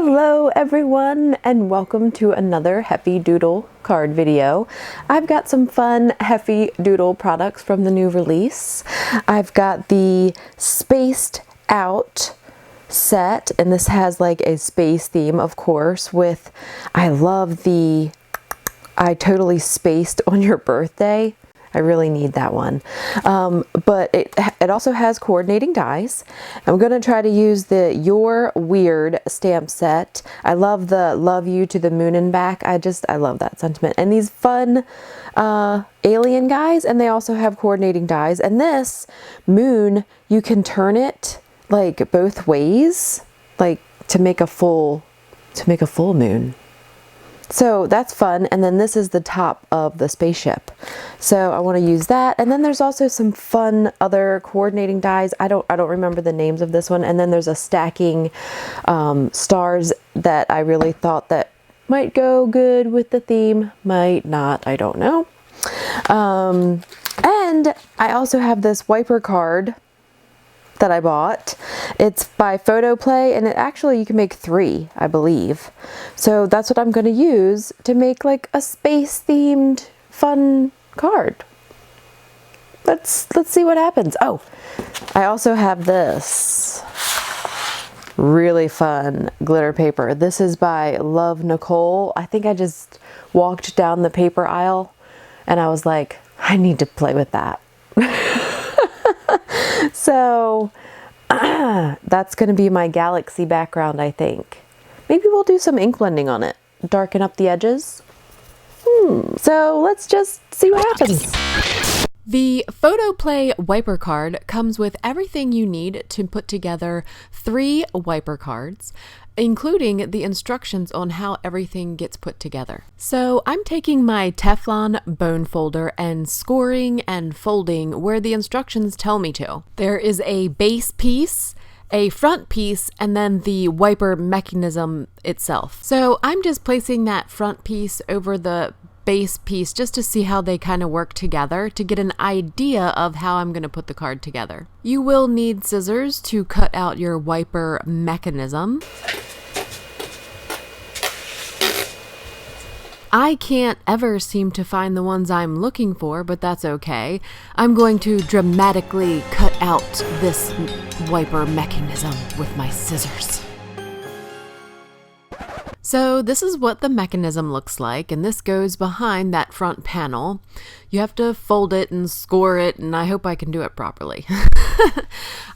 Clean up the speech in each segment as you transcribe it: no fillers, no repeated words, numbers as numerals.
Hello everyone and welcome to another Heffy Doodle card video. I've got some fun Heffy Doodle products from the new release. I've got the Spaced Out set, and this has like a space theme, of course, with I love the I totally spaced on your birthday. I really need that one. But it also has coordinating dies. I'm going to try to use the You're Weird stamp set. I love the Love You to the Moon and Back. I love that sentiment. And these fun alien guys, and they also have coordinating dies. And this moon, you can turn it like both ways, like to make a full moon. So that's fun. And then this is the top of the spaceship. So I want to use that. And then there's also some fun other coordinating dies. I don't remember the names of this one. And then there's a stacking stars that I really thought that might go good with the theme, might not, I don't know. And I also have this wiper card that I bought. It's by Photo Play, and you can make 3, I believe. So that's what I'm going to use to make like a space themed fun card. Let's see what happens. Oh, I also have this really fun glitter paper. This is by Love Nicole. I think I just walked down the paper aisle and I was like, I need to play with that. So that's going to be my galaxy background, I think. Maybe we'll do some ink blending on it. Darken up the edges. So let's just see what happens. The Photo Play wiper card comes with everything you need to put together 3 wiper cards, including the instructions on how everything gets put together. So I'm taking my Teflon bone folder and scoring and folding where the instructions tell me to. There is a base piece, a front piece, and then the wiper mechanism itself. So I'm just placing that front piece over the base piece just to see how they kind of work together to get an idea of how I'm going to put the card together. You will need scissors to cut out your wiper mechanism. I can't ever seem to find the ones I'm looking for, but that's okay. I'm going to dramatically cut out this wiper mechanism with my scissors. So this is what the mechanism looks like, and this goes behind that front panel. You have to fold it and score it, and I hope I can do it properly.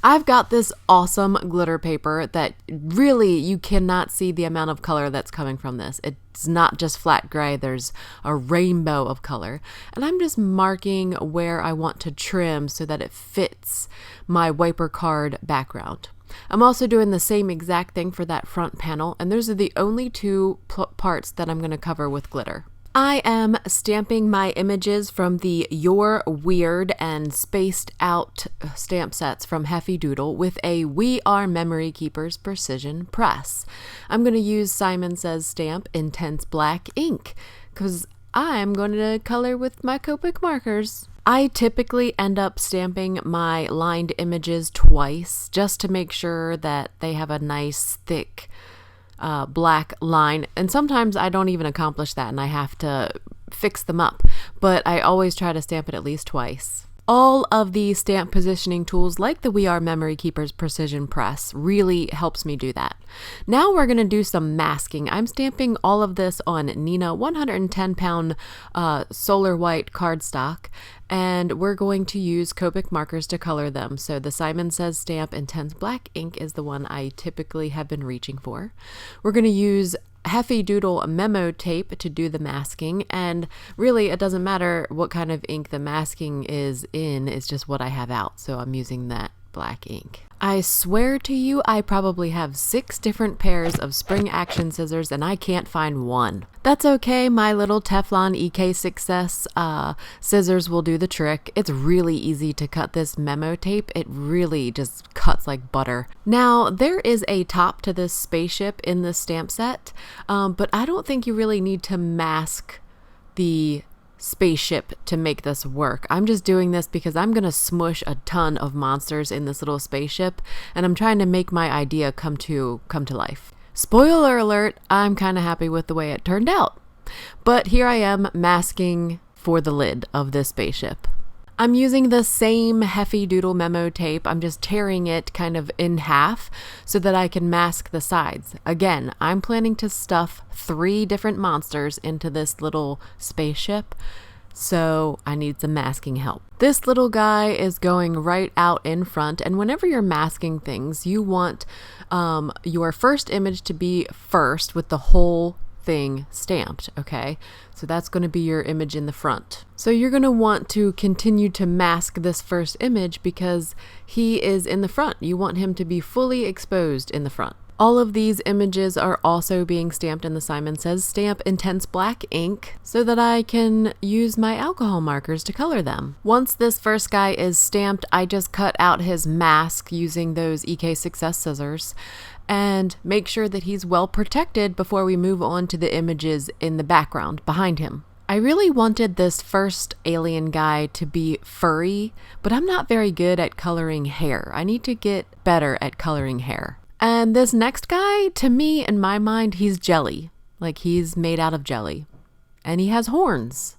I've got this awesome glitter paper that really you cannot see the amount of color that's coming from this. It's not just flat gray, there's a rainbow of color. And I'm just marking where I want to trim so that it fits my wiper card background. I'm also doing the same exact thing for that front panel, and those are the only 2 parts that I'm going to cover with glitter. I am stamping my images from the You're Weird and Spaced Out stamp sets from Heffy Doodle with a We Are Memory Keepers precision press. I'm going to use Simon Says Stamp Intense Black ink because I'm going to color with my Copic markers. I typically end up stamping my lined images twice just to make sure that they have a nice thick black line, and sometimes I don't even accomplish that and I have to fix them up, but I always try to stamp it at least twice. All of the stamp positioning tools like the We Are Memory Keepers Precision Press really helps me do that. Now we're going to do some masking. I'm stamping all of this on Nina 110 pound solar white cardstock, and we're going to use Copic markers to color them. So the Simon Says Stamp Intense Black ink is the one I typically have been reaching for. We're going to use Heffy Doodle Memo tape to do the masking, and really it doesn't matter what kind of ink the masking is in, it's just what I have out, so I'm using that black ink. I swear to you, I probably have 6 different pairs of spring action scissors and I can't find one. That's okay, my little Teflon EK Success scissors will do the trick. It's really easy to cut this memo tape. It really just cuts like butter. Now, there is a top to this spaceship in this stamp set, but I don't think you really need to mask the spaceship to make this work. I'm just doing this because I'm gonna smush a ton of monsters in this little spaceship, and I'm trying to make my idea come to life. Spoiler alert, I'm kind of happy with the way it turned out. But here I am masking for the lid of this spaceship. I'm using the same Heffy Doodle Memo tape. I'm just tearing it kind of in half so that I can mask the sides. Again, I'm planning to stuff 3 different monsters into this little spaceship, so I need some masking help. This little guy is going right out in front, and whenever you're masking things, you want your first image to be first with the whole thing stamped, okay? So that's going to be your image in the front. So you're going to want to continue to mask this first image because he is in the front. You want him to be fully exposed in the front. All of these images are also being stamped in the Simon Says stamp intense black ink so that I can use my alcohol markers to color them. Once this first guy is stamped, I just cut out his mask using those EK Success scissors and make sure that he's well protected before we move on to the images in the background behind him. I really wanted this first alien guy to be furry, but I'm not very good at coloring hair. I need to get better at coloring hair. And this next guy, to me, in my mind, he's jelly. Like he's made out of jelly. And he has horns.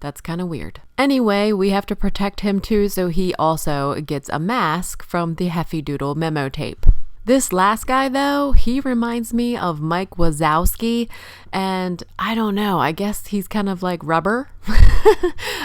That's kind of weird. Anyway, we have to protect him too, so he also gets a mask from the Heffy Doodle Memo tape. This last guy, though, he reminds me of Mike Wazowski, and I don't know, I guess he's kind of like rubber.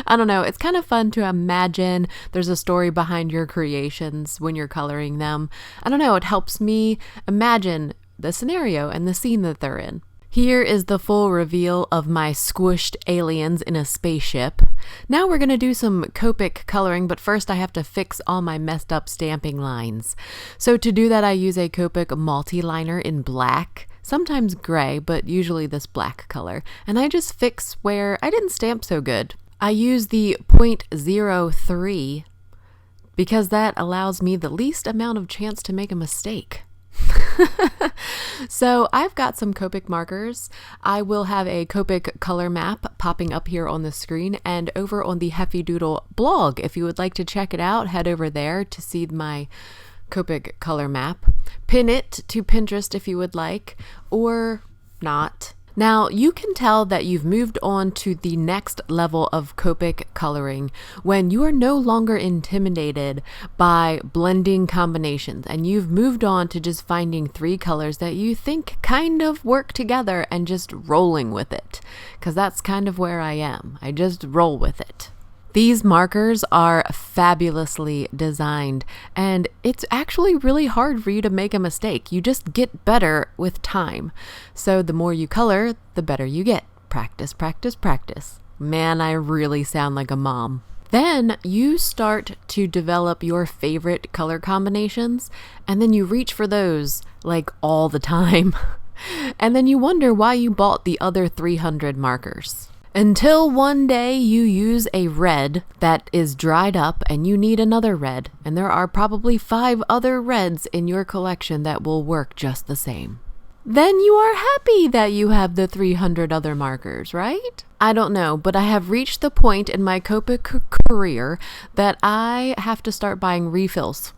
I don't know, it's kind of fun to imagine there's a story behind your creations when you're coloring them. I don't know, it helps me imagine the scenario and the scene that they're in. Here is the full reveal of my squished aliens in a spaceship. Now we're going to do some Copic coloring, but first I have to fix all my messed up stamping lines. So to do that, I use a Copic multi-liner in black, sometimes gray, but usually this black color. And I just fix where I didn't stamp so good. I use the 0.03 because that allows me the least amount of chance to make a mistake. So I've got some Copic markers. I will have a Copic color map popping up here on the screen and over on the Heffy Doodle blog. If you would like to check it out, head over there to see my Copic color map. Pin it to Pinterest if you would like, or not. Now, you can tell that you've moved on to the next level of Copic coloring when you are no longer intimidated by blending combinations and you've moved on to just finding 3 colors that you think kind of work together and just rolling with it. Because that's kind of where I am. I just roll with it. These markers are fabulously designed, and it's actually really hard for you to make a mistake. You just get better with time. So the more you color, the better you get. Practice, practice, practice. Man, I really sound like a mom. Then you start to develop your favorite color combinations, and then you reach for those like all the time. And then you wonder why you bought the other 300 markers. Until one day you use a red that is dried up and you need another red, and there are probably 5 other reds in your collection that will work just the same. Then you are happy that you have the 300 other markers, right? I don't know, but I have reached the point in my Copic career that I have to start buying refills.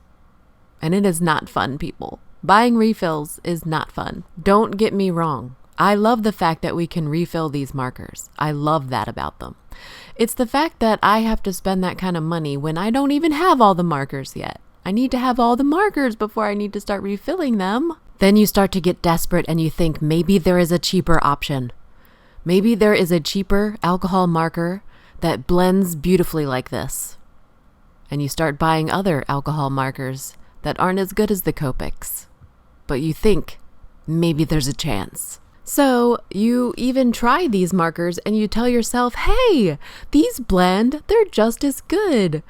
And it is not fun, people. Buying refills is not fun. Don't get me wrong. I love the fact that we can refill these markers. I love that about them. It's the fact that I have to spend that kind of money when I don't even have all the markers yet. I need to have all the markers before I need to start refilling them. Then you start to get desperate and you think maybe there is a cheaper option. Maybe there is a cheaper alcohol marker that blends beautifully like this. And you start buying other alcohol markers that aren't as good as the Copics. But you think maybe there's a chance. So you even try these markers and you tell yourself, hey, these blend, they're just as good.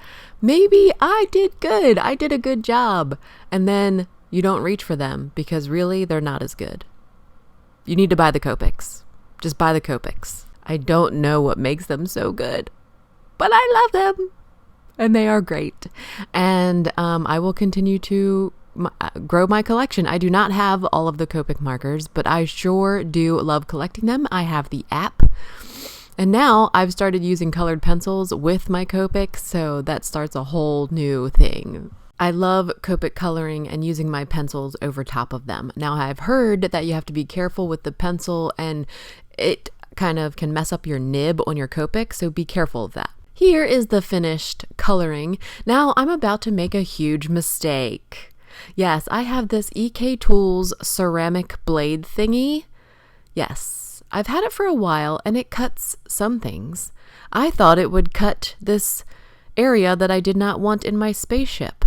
Maybe I did good. I did a good job. And then you don't reach for them because really they're not as good. You need to buy the Copics. Just buy the Copics. I don't know what makes them so good, but I love them and they are great. And I will continue to grow my collection. I do not have all of the Copic markers, but I sure do love collecting them. I have the app. And now I've started using colored pencils with my Copic, so that starts a whole new thing. I love Copic coloring and using my pencils over top of them. Now, I've heard that you have to be careful with the pencil and it kind of can mess up your nib on your Copic, so be careful of that. Here is the finished coloring. Now, I'm about to make a huge mistake. Yes, I have this EK Tools ceramic blade thingy. Yes, I've had it for a while and it cuts some things. I thought it would cut this area that I did not want in my spaceship.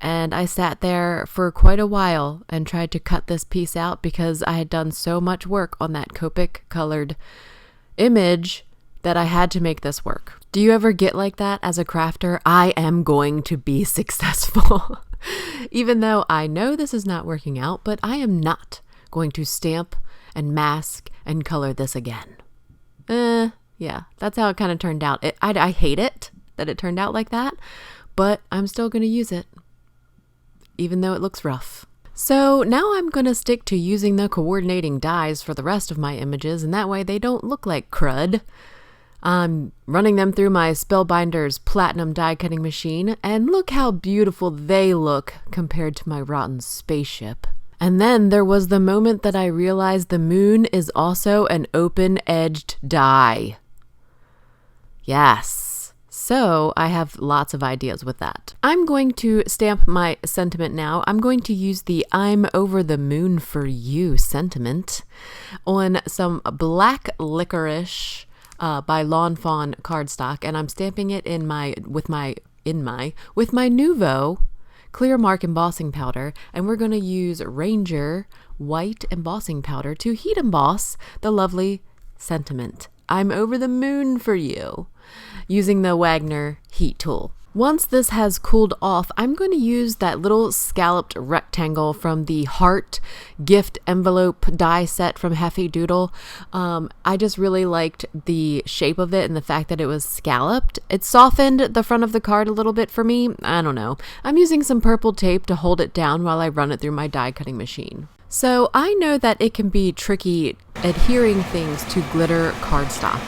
And I sat there for quite a while and tried to cut this piece out because I had done so much work on that Copic colored image that I had to make this work. Do you ever get like that as a crafter? I am going to be successful. Even though I know this is not working out, but I am not going to stamp and mask and color this again. Yeah, that's how it kind of turned out. I hate it that it turned out like that, but I'm still going to use it, even though it looks rough. So now I'm going to stick to using the coordinating dies for the rest of my images, and that way they don't look like crud. I'm running them through my Spellbinder's platinum die cutting machine, and look how beautiful they look compared to my rotten spaceship. And then there was the moment that I realized the moon is also an open-edged die. Yes. So I have lots of ideas with that. I'm going to stamp my sentiment now. I'm going to use the I'm over the moon for you sentiment on some black licorice by Lawn Fawn cardstock, and I'm stamping it with my Nuvo clear mark embossing powder, and we're going to use Ranger white embossing powder to heat emboss the lovely sentiment. I'm over the moon for you, using the Wagner heat tool. Once this has cooled off, I'm going to use that little scalloped rectangle from the heart gift envelope die set from Heffy Doodle. I just really liked the shape of it and the fact that it was scalloped. It softened the front of the card a little bit for me. I don't know. I'm using some purple tape to hold it down while I run it through my die cutting machine. So I know that it can be tricky adhering things to glitter cardstock.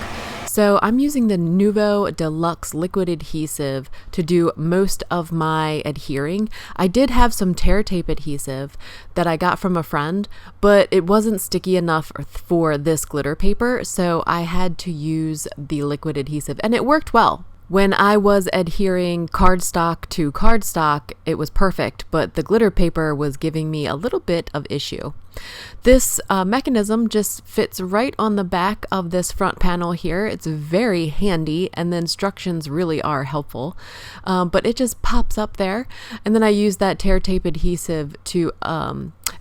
So I'm using the Nuvo Deluxe Liquid Adhesive to do most of my adhering. I did have some tear tape adhesive that I got from a friend, but it wasn't sticky enough for this glitter paper, so I had to use the liquid adhesive, and it worked well. When I was adhering cardstock to cardstock, it was perfect, but the glitter paper was giving me a little bit of issue. This mechanism just fits right on the back of this front panel here. It's very handy, and the instructions really are helpful, but it just pops up there. And then I use that tear tape adhesive to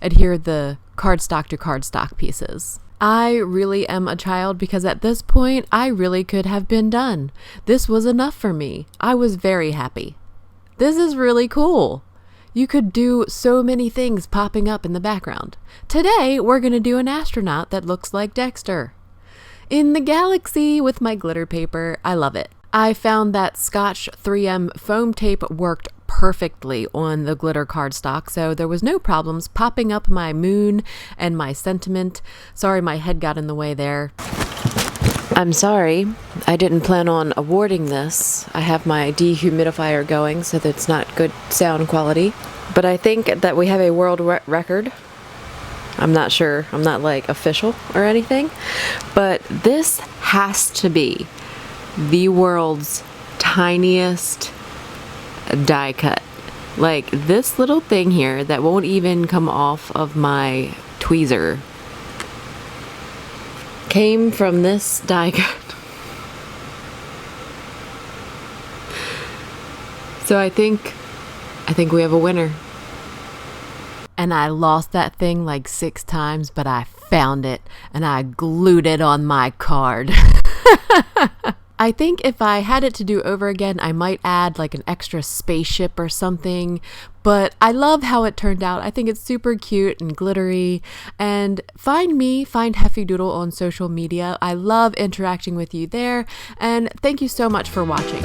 adhere the cardstock to cardstock pieces. I really am a child because at this point, I really could have been done. This was enough for me. I was very happy. This is really cool. You could do so many things popping up in the background. Today, we're going to do an astronaut that looks like Dexter in the galaxy with my glitter paper. I love it. I found that Scotch 3M foam tape worked perfectly on the glitter cardstock, so there was no problems popping up my moon and my sentiment. Sorry, my head got in the way there. I'm sorry, I didn't plan on awarding this. I have my dehumidifier going, so that's not good sound quality. But I think that we have a world record. I'm not sure, I'm not like official or anything, but this has to be the world's tiniest die cut. Like this little thing here that won't even come off of my tweezer came from this die cut. So I think we have a winner. And I lost that thing like 6 times, but I found it and I glued it on my card. I think if I had it to do over again, I might add like an extra spaceship or something, but I love how it turned out. I think it's super cute and glittery. And find Heffy Doodle on social media. I love interacting with you there, and thank you so much for watching.